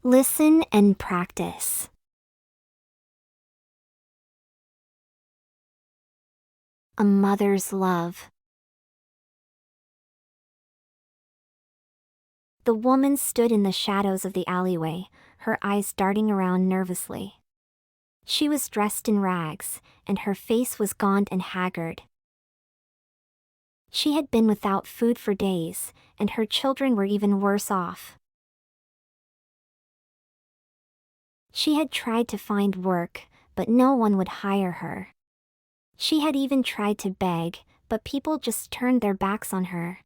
Listen and practice. A mother's love. The woman stood in the shadows of the alleyway, her eyes darting around nervously. She was dressed in rags, and her face was gaunt and haggard. She had been without food for days, and her children were even worse off. She had tried to find work, but no one would hire her. She had even tried to beg, but people just turned their backs on her.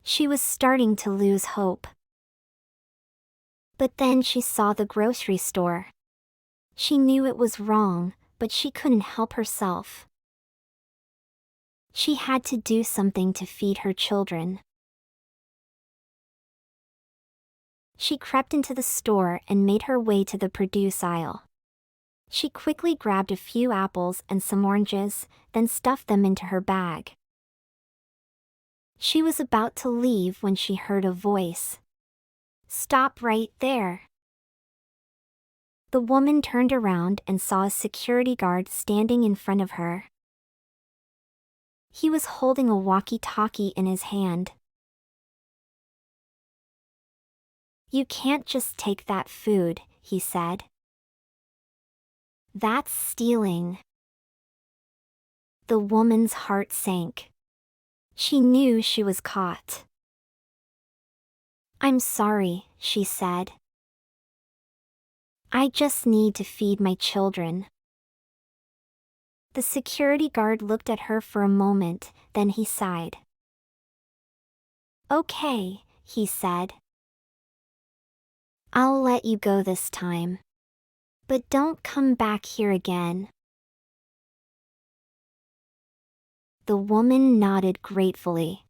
She was starting to lose hope. But then she saw the grocery store. She knew it was wrong, but she couldn't help herself. She had to do something to feed her children. She crept into the store and made her way to the produce aisle. She quickly grabbed a few apples and some oranges, then stuffed them into her bag. She was about to leave when she heard a voice. "Stop right there." The woman turned around and saw a security guard standing in front of her. He was holding a walkie-talkie in his hand. "You can't just take that food," he said. "That's stealing." The woman's heart sank. She knew she was caught. "I'm sorry," she said. "I just need to feed my children." The security guard looked at her for a moment, then he sighed. "Okay," he said. "I'll let you go this time. But don't come back here again." The woman nodded gratefully.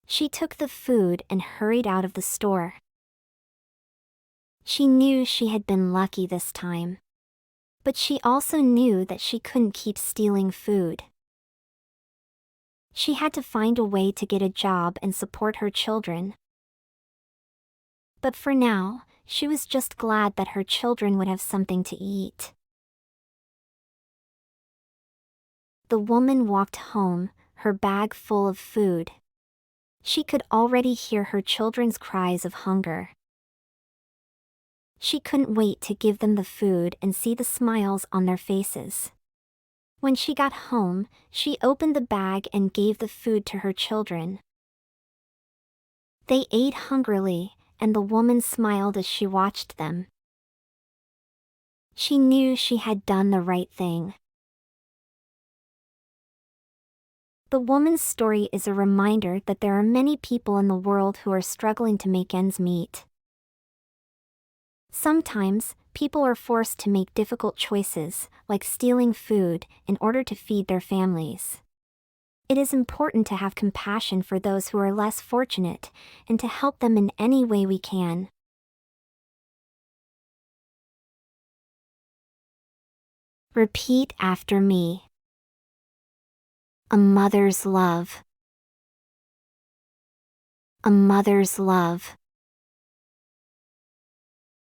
She took the food and hurried out of the store. She knew she had been lucky this time. But she also knew that she couldn't keep stealing food. She had to find a way to get a job and support her children. But for now, she was just glad that her children would have something to eat. The woman walked home, her bag full of food. She could already hear her children's cries of hunger. She couldn't wait to give them the food and see the smiles on their faces. When she got home, she opened the bag and gave the food to her children. They ate hungrily, and the woman smiled as she watched them. She knew she had done the right thing. The woman's story is a reminder that there are many people in the world who are struggling to make ends meet. Sometimes, people are forced to make difficult choices, like stealing food, in order to feed their families. It is important to have compassion for those who are less fortunate, and to help them in any way we can. Repeat after me. A mother's love. A mother's love.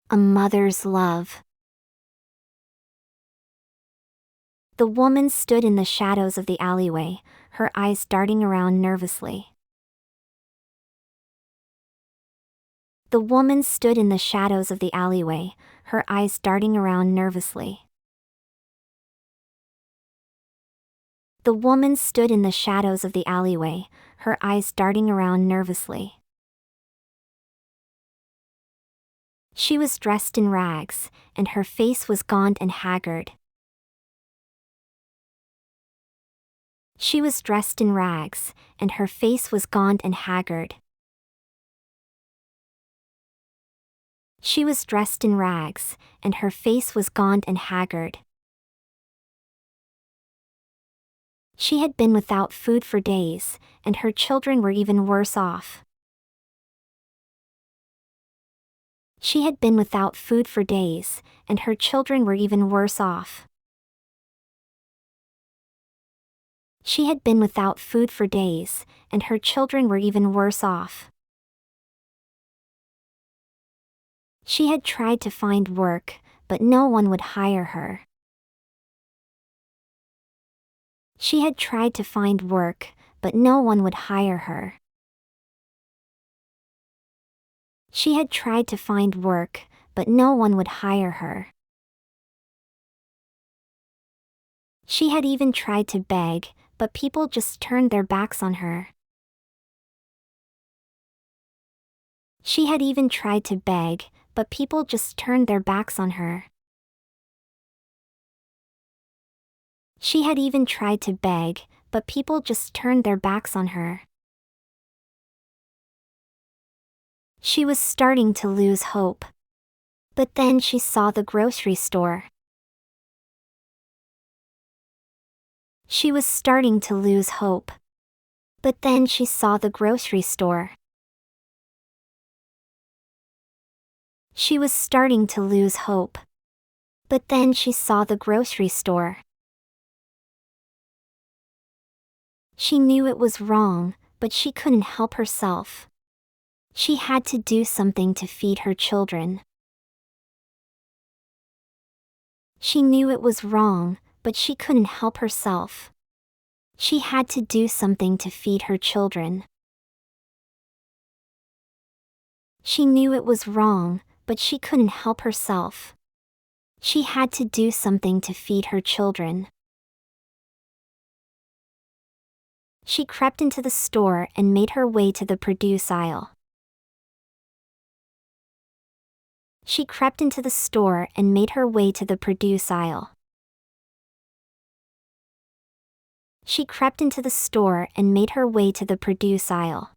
A mother's love. The woman stood in the shadows of the alleyway, her eyes darting around nervously. The woman stood in the shadows of the alleyway, her eyes darting around nervously. The woman stood in the shadows of the alleyway, her eyes darting around nervously. She was dressed in rags, and her face was gaunt and haggard. She was dressed in rags, and her face was gaunt and haggard. She was dressed in rags, and her face was gaunt and haggard. She had been without food for days, and her children were even worse off. She had been without food for days, and her children were even worse off. She had been without food for days, and her children were even worse off. She had tried to find work, but no one would hire her. She had tried to find work, but no one would hire her. She had tried to find work, but no one would hire her. She had even tried to beg, but people just turned their backs on her. She had even tried to beg, but people just turned their backs on her. She had even tried to beg, but people just turned their backs on her. She was starting to lose hope. But then she saw the grocery store. She was starting to lose hope. But then she saw the grocery store. She was starting to lose hope. But then she saw the grocery store. She knew it was wrong, but she couldn't help herself. She had to do something to feed her children. She knew it was wrong, but she couldn't help herself. She had to do something to feed her children. She knew it was wrong, but she couldn't help herself. She had to do something to feed her children. She crept into the store and made her way to the produce aisle. She crept into the store and made her way to the produce aisle. She crept into the store and made her way to the produce aisle.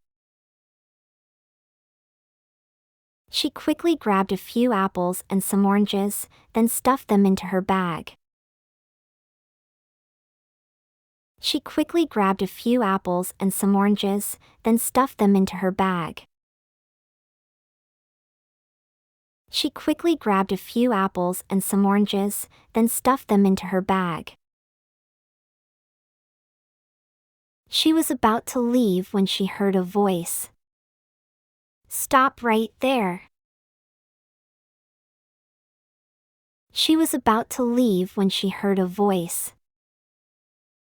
She quickly grabbed a few apples and some oranges, then stuffed them into her bag. She quickly grabbed a few apples and some oranges, then stuffed them into her bag. She quickly grabbed a few apples and some oranges, then stuffed them into her bag. She was about to leave when she heard a voice. "Stop right there." She was about to leave when she heard a voice.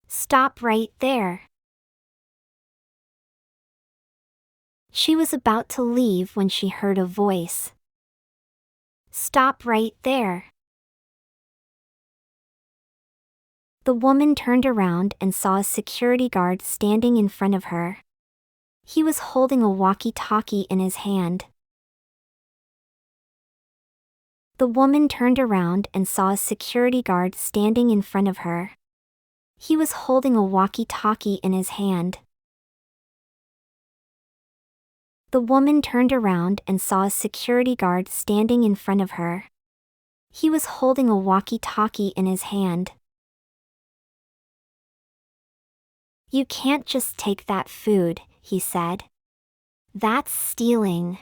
"Stop right there." She was about to leave when she heard a voice. "Stop right there." The woman turned around and saw a security guard standing in front of her. He was holding a walkie-talkie in his hand. The woman turned around and saw a security guard standing in front of her. He was holding a walkie-talkie in his hand. The woman turned around and saw a security guard standing in front of her. He was holding a walkie-talkie in his hand. "You can't just take that food," he said. "That's stealing."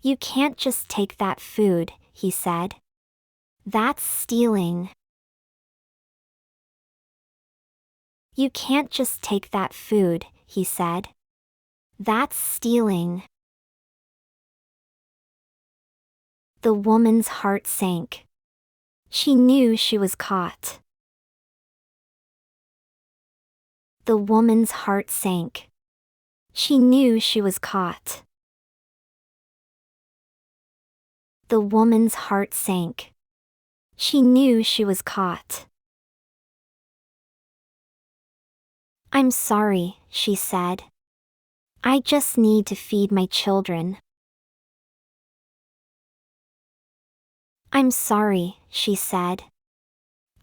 "You can't just take that food," he said. "That's stealing." "You can't just take that food," he said. "That's stealing." The woman's heart sank. She knew she was caught. The woman's heart sank. She knew she was caught. The woman's heart sank. She knew she was caught. "I'm sorry," she said. "I just need to feed my children." "I'm sorry," she said.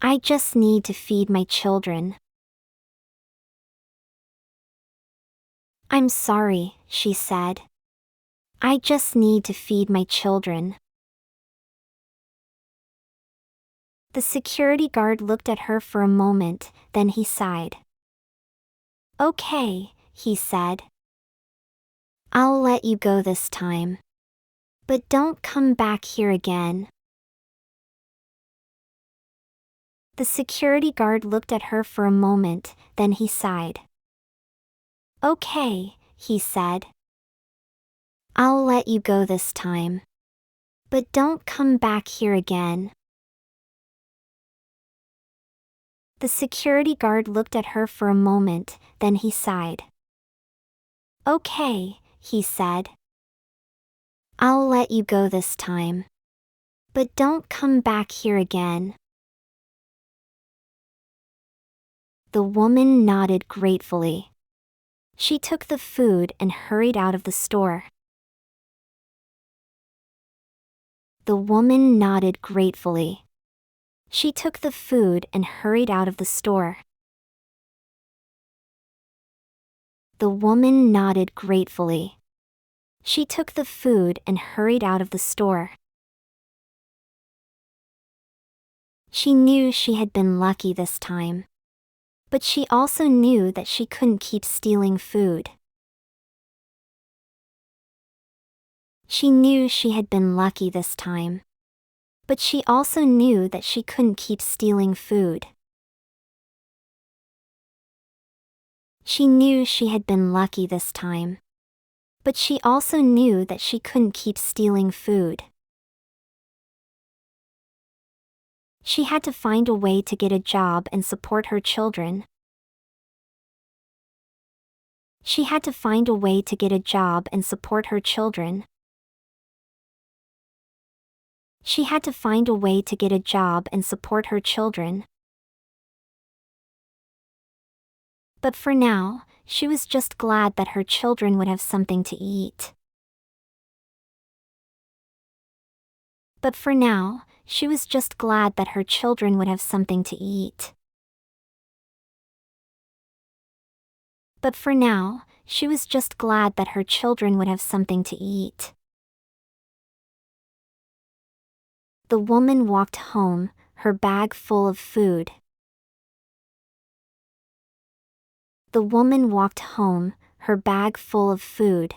"I just need to feed my children." "I'm sorry," she said. "I just need to feed my children." The security guard looked at her for a moment, then he sighed. "Okay," he said. "I'll let you go this time. But don't come back here again." The security guard looked at her for a moment, then he sighed. "Okay," he said. I'll let you go this time. But don't come back here again. The security guard looked at her for a moment, then he sighed. Okay, he said. I'll let you go this time. But don't come back here again. The woman nodded gratefully. She took the food and hurried out of the store. The woman nodded gratefully. She took the food and hurried out of the store. The woman nodded gratefully. She took the food and hurried out of the store. She knew she had been lucky this time. But she also knew that she couldn't keep stealing food. She knew she had been lucky this time. But she also knew that she couldn't keep stealing food. She knew she had been lucky this time. But she also knew that she couldn't keep stealing food. She had to find a way to get a job and support her children. She had to find a way to get a job and support her children. She had to find a way to get a job and support her children. But for now, she was just glad that her children would have something to eat. But for now, she was just glad that her children would have something to eat. But for now, she was just glad that her children would have something to eat. The woman walked home, her bag full of food. The woman walked home, her bag full of food.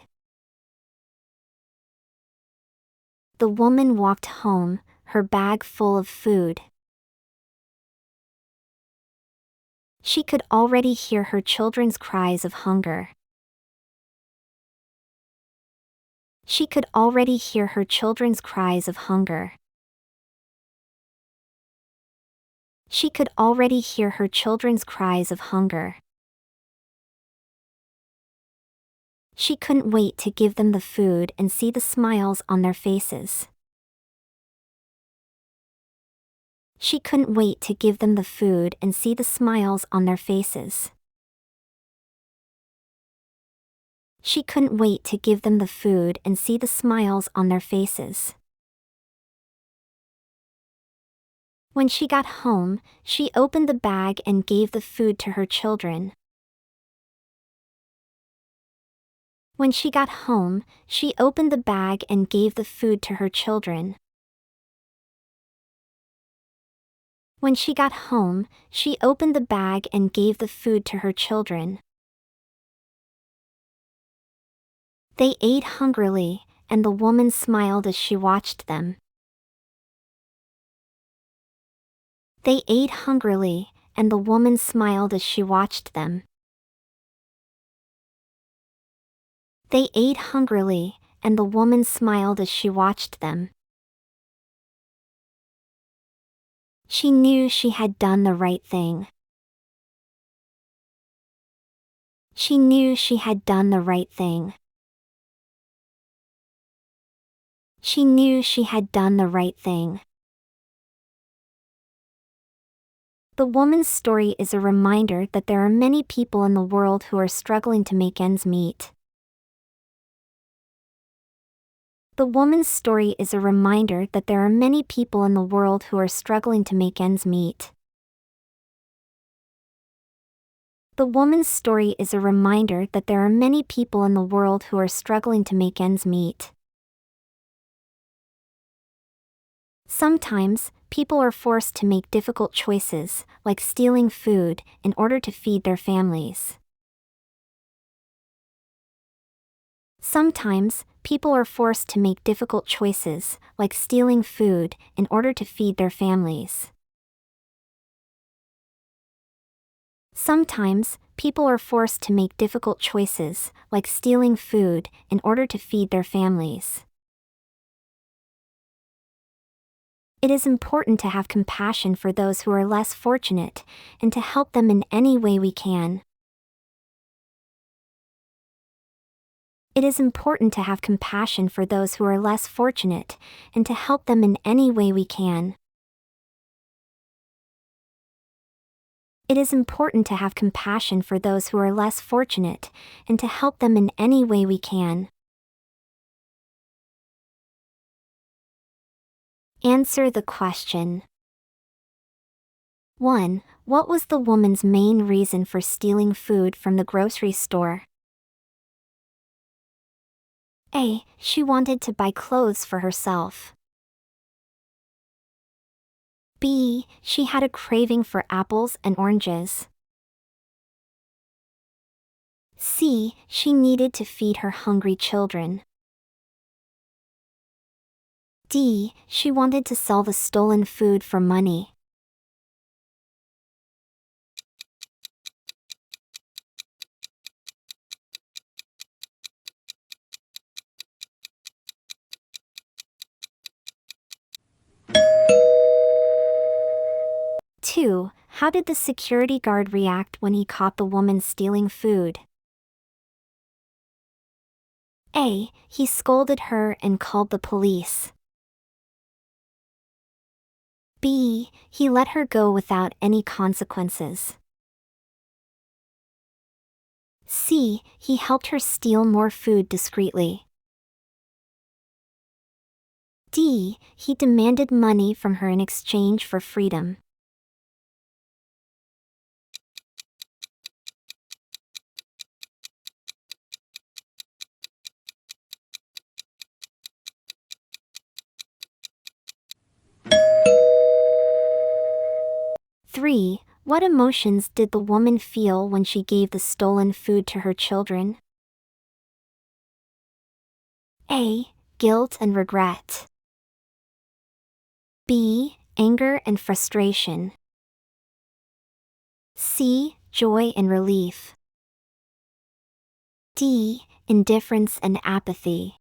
The woman walked home, her bag full of food. She could already hear her children's cries of hunger. She could already hear her children's cries of hunger. She could already hear her children's cries of hunger. She couldn't wait to give them the food and see the smiles on their faces. She couldn't wait to give them the food and see the smiles on their faces. She couldn't wait to give them the food and see the smiles on their faces. When she got home, she opened the bag and gave the food to her children. When she got home, she opened the bag and gave the food to her children. When she got home, she opened the bag and gave the food to her children. They ate hungrily, and the woman smiled as she watched them. They ate hungrily, and the woman smiled as she watched them. They ate hungrily, and the woman smiled as she watched them. She knew she had done the right thing. She knew she had done the right thing. She knew she had done the right thing. The woman's story is a reminder that there are many people in the world who are struggling to make ends meet. The woman's story is a reminder that there are many people in the world who are struggling to make ends meet. The woman's story is a reminder that there are many people in the world who are struggling to make ends meet. Sometimes, people are forced to make difficult choices, like stealing food, in order to feed their families. Sometimes, people are forced to make difficult choices, like stealing food, in order to feed their families. Sometimes, people are forced to make difficult choices, like stealing food, in order to feed their families. It is important to have compassion for those who are less fortunate, and to help them in any way we can. It is important to have compassion for those who are less fortunate, and to help them in any way we can. It is important to have compassion for those who are less fortunate, and to help them in any way we can. Answer the question. 1. What was the woman's main reason for stealing food from the grocery store? A. She wanted to buy clothes for herself. B. She had a craving for apples and oranges. C. She needed to feed her hungry children. D. She wanted to sell the stolen food for money. Two. How did the security guard react when he caught the woman stealing food? A. He scolded her and called the police. B. He let her go without any consequences. C. He helped her steal more food discreetly. D. He demanded money from her in exchange for freedom. Three. What emotions did the woman feel when she gave the stolen food to her children? A. Guilt and regret. B. Anger and frustration. C. Joy and relief. D. Indifference and apathy.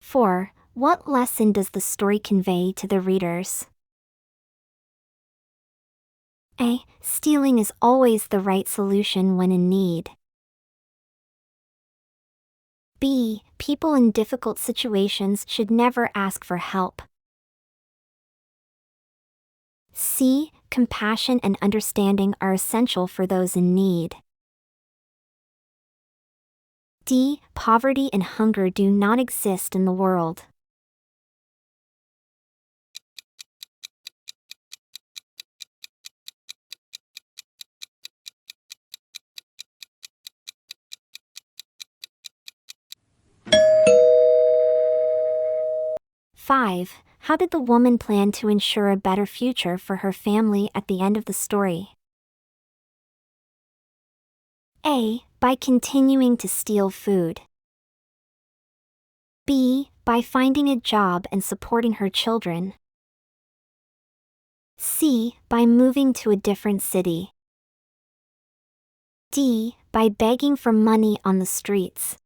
Four. What lesson does the story convey to the readers? A. Stealing is always the right solution when in need. B. People in difficult situations should never ask for help. C. Compassion and understanding are essential for those in need. D. Poverty and hunger do not exist in the world. Five. How did the woman plan to ensure a better future for her family at the end of the story? A. By continuing to steal food. B. By finding a job and supporting her children. C. By moving to a different city. D. By begging for money on the streets.